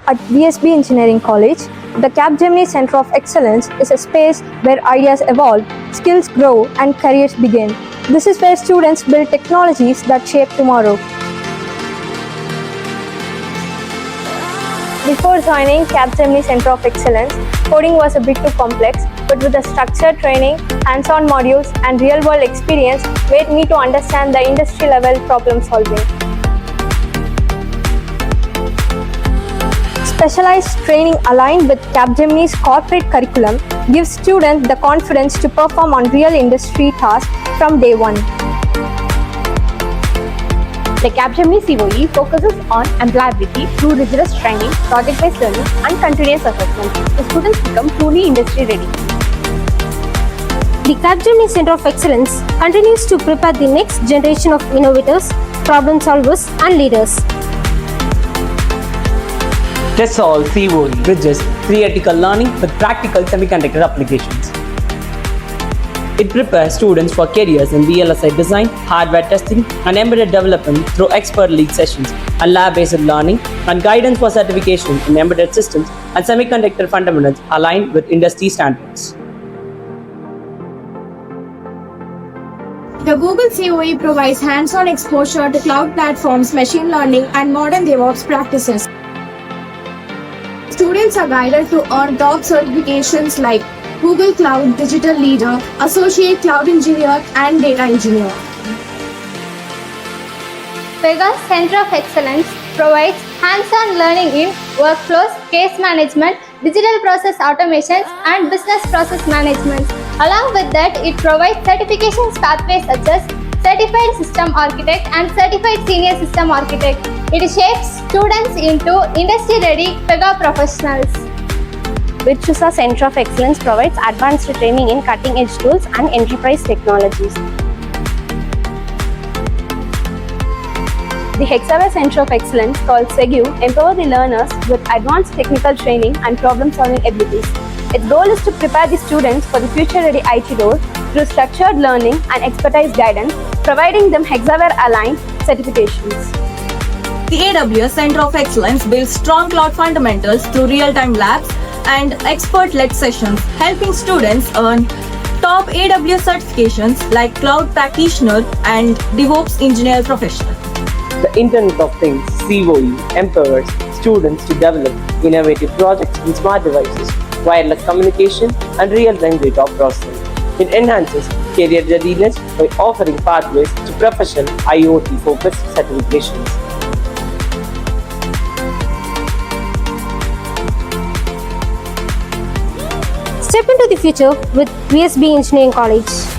At VSB Engineering College, the Capgemini Center of Excellence is a space where ideas evolve, skills grow, and careers begin. This is where students build technologies that shape tomorrow. Before joining Capgemini Center of Excellence, coding was a bit too complex, but with the structured training, hands-on modules, and real-world experience made me to understand the industry-level problem solving. Specialized training aligned with Capgemini's corporate curriculum gives students the confidence to perform on real industry tasks from day one. The Capgemini COE focuses on employability through rigorous training, project-based learning, and continuous assessment. The students become truly industry ready. The Capgemini Center of Excellence continues to prepare the next generation of innovators, problem solvers, and leaders. TESOL COE bridges theoretical learning with practical semiconductor applications. It prepares students for careers in VLSI design, hardware testing, and embedded development through expert lead sessions and lab-based learning and guidance for certification in embedded systems and semiconductor fundamentals aligned with industry standards. The Google COE provides hands-on exposure to cloud platforms, machine learning, and modern DevOps practices. Students are guided to earn top certifications like Google Cloud Digital Leader, Associate Cloud Engineer, and Data Engineer. Pega's Center of Excellence provides hands-on learning in workflows, case management, digital process automations, and business process management. Along with that, it provides certifications pathways such as Certified System Architect and Certified Senior System Architect. It shapes students into industry-ready Pega professionals. Virtusa Center of Excellence provides advanced training in cutting-edge tools and enterprise technologies. The Hexaware Center of Excellence, called SEGU, empower the learners with advanced technical training and problem-solving abilities. Its goal is to prepare the students for the future-ready IT role through structured learning and expertise guidance, providing them Hexaware-aligned certifications. The AWS Center of Excellence builds strong cloud fundamentals through real-time labs and expert-led sessions, helping students earn top AWS certifications like Cloud Practitioner and DevOps Engineer Professional. The Internet of Things COE empowers students to develop innovative projects in smart devices, wireless communication, and real-time data processing. It enhances career readiness by offering pathways to professional IoT-focused certifications. Step into the future with VSB Engineering College.